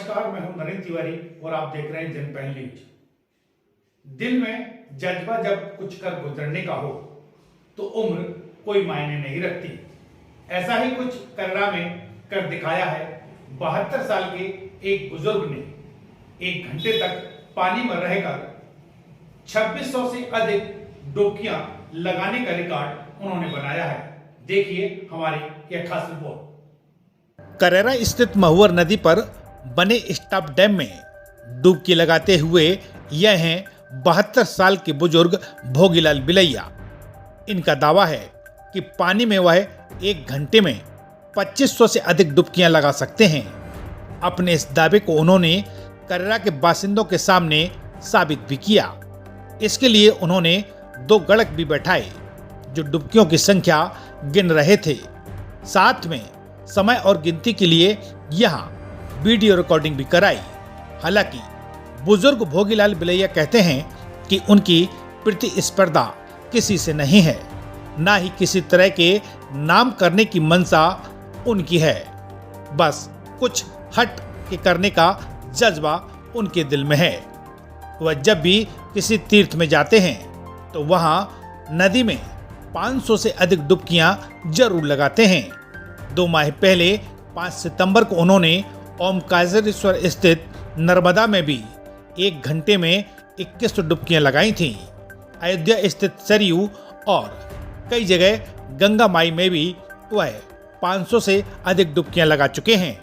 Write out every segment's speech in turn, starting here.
नमस्कार, मैं हूं नरेंद्र तिवारी और आप देख रहे हैं जनपहल न्यूज। दिल में जज्बा जब कुछ कर गुजरने का हो तो उम्र कोई मायने नहीं रखती। ऐसा ही कुछ कर्रा में कर दिखाया है 72 साल के एक बुजुर्ग ने। 1 घंटे तक पानी में रहकर 2600 से अधिक डुबकियां लगाने का रिकॉर्ड उन्होंने बनाया है। देखिए हमारी यह खास रिपोर्ट। करेरा स्थित महुअर नदी पर बने स्टॉप डैम में डुबकी लगाते हुए यह हैं 72 साल के बुजुर्ग भोगीलाल बिलैया। इनका दावा है कि पानी में वह 1 घंटे में 2500 से अधिक डुबकियां लगा सकते हैं। अपने इस दावे को उन्होंने करेरा के बासिंदों के सामने साबित भी किया। इसके लिए उन्होंने 2 गड़क भी बैठाए जो डुबकियों की संख्या गिन रहे थे। साथ में समय और गिनती के लिए यहाँ वीडियो रिकॉर्डिंग भी कराई। हालांकि बुजुर्ग भोगीलाल बिलैया कहते हैं कि उनकी प्रतिस्पर्धा किसी से नहीं है, ना ही किसी तरह के नाम करने की मंशा उनकी है। बस कुछ हट के करने का जज्बा उनके दिल में है। वह जब भी किसी तीर्थ में जाते हैं तो वहाँ नदी में 500 से अधिक डुबकियां जरूर लगाते हैं। 2 माह पहले 5 सितंबर को उन्होंने ओमकारेश्वर स्थित नर्मदा में भी 1 घंटे में 2100 डुबकियां लगाई थीं। अयोध्या स्थित सरयू और कई जगह गंगा माई में भी वह 500 से अधिक डुबकियां लगा चुके हैं।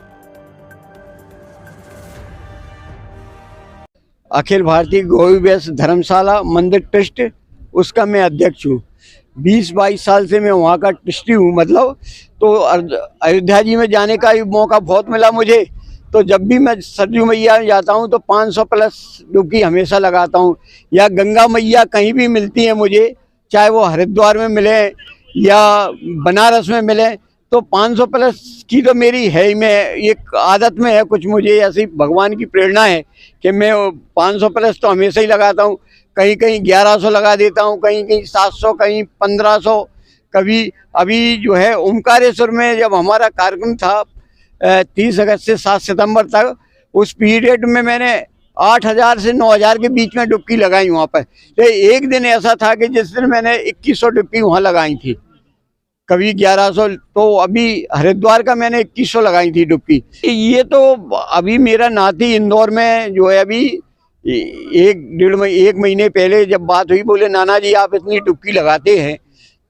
अखिल भारतीय गौरी वैश्य धर्मशाला मंदिर ट्रस्ट उसका मैं अध्यक्ष हूँ। 20-22 साल से मैं वहाँ का ट्रस्टी हूँ। मतलब तो अयोध्या जी में जाने का मौका बहुत मिला मुझे। तो जब भी मैं सरयू मैया जाता हूँ तो 500 प्लस डुबकी हमेशा लगाता हूँ। या गंगा मैया कहीं भी मिलती है मुझे, चाहे वो हरिद्वार में मिले या बनारस में मिले, तो 500 प्लस की तो मेरी है ही। मैं एक आदत में है कुछ, मुझे ऐसी भगवान की प्रेरणा है कि मैं 500 प्लस तो हमेशा ही लगाता हूँ। कहीं कहीं 1100 लगा देता हूँ, कहीं कहीं 700, कहीं 1500। कभी अभी जो है ओमकारेश्वर में जब हमारा कार्यक्रम था 30 अगस्त से 7 सितंबर तक, उस पीरियड में मैंने 8000 से 9000 के बीच में डुबकी लगाई वहाँ पर। तो एक दिन ऐसा था कि जिस दिन मैंने 2100 डुबकी वहाँ लगाई थी, कभी 1100। तो अभी हरिद्वार का मैंने 2100 लगाई थी डुबकी। ये तो अभी मेरा नाती इंदौर में जो है अभी 1 महीने पहले जब बात हुई, बोले नाना जी आप इतनी डुबकी लगाते हैं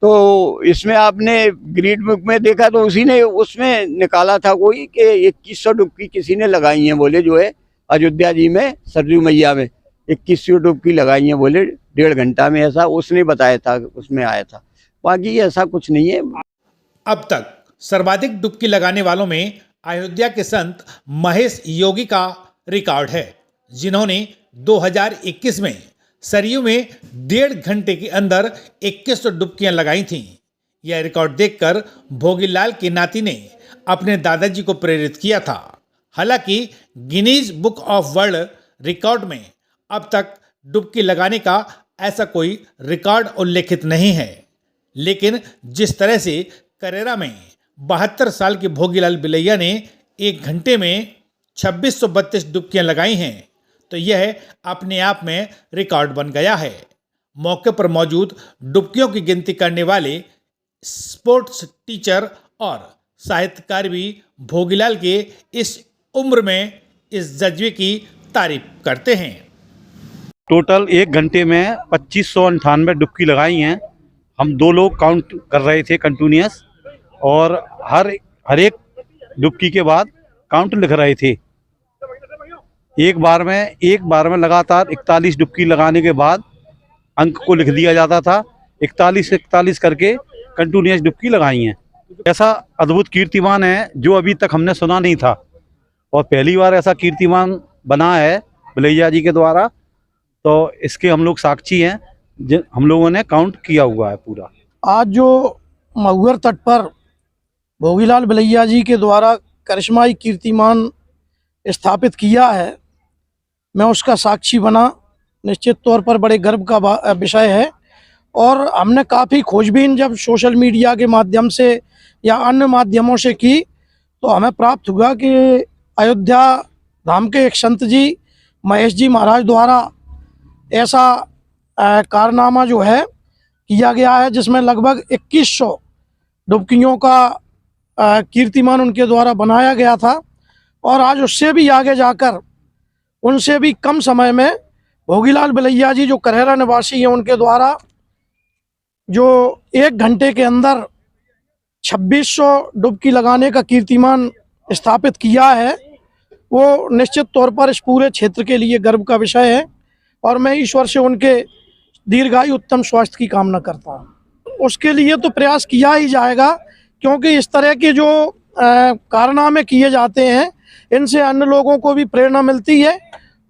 तो इसमें आपने ग्रीड बुक में देखा तो उसी ने उसमें निकाला था कोई कि 2100 डुबकी किसी ने लगाई हैं, बोले जो है अयोध्या जी में सरयू मैया में 2100 डुबकी लगाई हैं, बोले 1.5 घंटा में। ऐसा उसने बताया था, उसमें आया था। बाकी ऐसा कुछ नहीं है। अब तक सर्वाधिक डुबकी लगाने वालों में अयोध्या के संत महेश योगी का रिकॉर्ड है, जिन्होंने 2021 में सरयू में 1.5 घंटे के अंदर 2100 डुबकियां लगाई थीं। यह रिकॉर्ड देखकर भोगीलाल के नाती ने अपने दादाजी को प्रेरित किया था। हालांकि Guinness book of world record में अब तक डुबकी लगाने का ऐसा कोई रिकॉर्ड उल्लेखित नहीं है, लेकिन जिस तरह से करेरा में 72 साल के भोगीलाल बिलैया ने 1 घंटे में 2632 डुबकियां लगाई हैं तो यह अपने आप में रिकॉर्ड बन गया है। मौके पर मौजूद डुबकियों की गिनती करने वाले स्पोर्ट्स टीचर और साहित्यकार भी भोगीलाल के इस उम्र में इस जज्बे की तारीफ करते हैं। टोटल 1 घंटे में 2598 डुबकी लगाई हैं। हम 2 लोग काउंट कर रहे थे कंटिन्यूअस, और हर एक डुबकी के बाद काउंट लिख रहे थे। एक बार में लगातार 41 डुबकी लगाने के बाद अंक को लिख दिया जाता था। 41 करके कंटिन्यूअस डुबकी लगाई हैं। ऐसा अद्भुत कीर्तिमान है जो अभी तक हमने सुना नहीं था, और पहली बार ऐसा कीर्तिमान बना है बिलैया जी के द्वारा। तो इसके हम लोग साक्षी हैं, हम लोगों ने काउंट किया हुआ है पूरा। आज जो महुअर तट पर भोगीलाल बिलैया जी के द्वारा करिश्माई कीर्तिमान स्थापित किया है, मैं उसका साक्षी बना। निश्चित तौर पर बड़े गर्व का विषय है। और हमने काफ़ी खोजबीन जब सोशल मीडिया के माध्यम से या अन्य माध्यमों से की तो हमें प्राप्त हुआ कि अयोध्या धाम के एक संत जी महेश जी महाराज द्वारा ऐसा कारनामा जो है किया गया है, जिसमें लगभग 2100 डुबकियों का कीर्तिमान उनके द्वारा बनाया गया था। और आज उससे भी आगे जाकर उनसे भी कम समय में भोगीलाल बिलैया जी जो करेरा निवासी हैं, उनके द्वारा जो 1 घंटे के अंदर 2600 डुबकी लगाने का कीर्तिमान स्थापित किया है, वो निश्चित तौर पर इस पूरे क्षेत्र के लिए गर्व का विषय है। और मैं ईश्वर से उनके दीर्घायु उत्तम स्वास्थ्य की कामना करता हूँ। उसके लिए तो प्रयास किया ही जाएगा, क्योंकि इस तरह के जो कारनामे किए जाते हैं, इनसे अन्य लोगों को भी प्रेरणा मिलती है।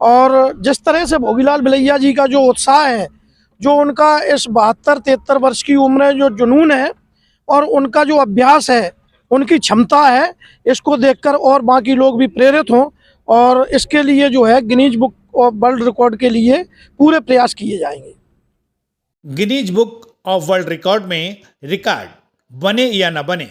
और जिस तरह से भोगीलाल बिलैया जी का जो उत्साह है, जो उनका इस 72-73 वर्ष की उम्र में जो जुनून है और उनका जो अभ्यास है, उनकी क्षमता है, इसको देखकर और बाकी लोग भी प्रेरित हों। और इसके लिए जो है Guinness book of world record के लिए पूरे प्रयास किए जाएंगे। Guinness book of world record में रिकॉर्ड बने या न बने,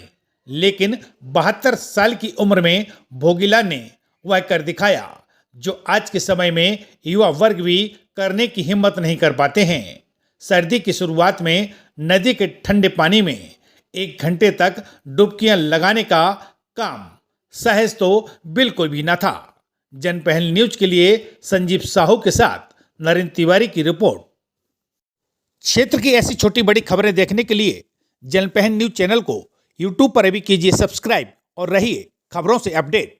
लेकिन 72 साल की उम्र में भोगीलाल ने वह कर दिखाया जो आज के समय में युवा वर्ग भी करने की हिम्मत नहीं कर पाते हैं। सर्दी की शुरुआत में नदी के ठंडे पानी में 1 घंटे तक डुबकियां लगाने का काम सहज तो बिल्कुल भी न था। जनपहल न्यूज के लिए संजीव साहू के साथ नरेंद्र तिवारी की रिपोर्ट। क्षेत्र की ऐसी छोटी बड़ी खबरें देखने के लिए जनपहल न्यूज चैनल को यूट्यूब पर भी कीजिए सब्सक्राइब और रहिए खबरों से अपडेट।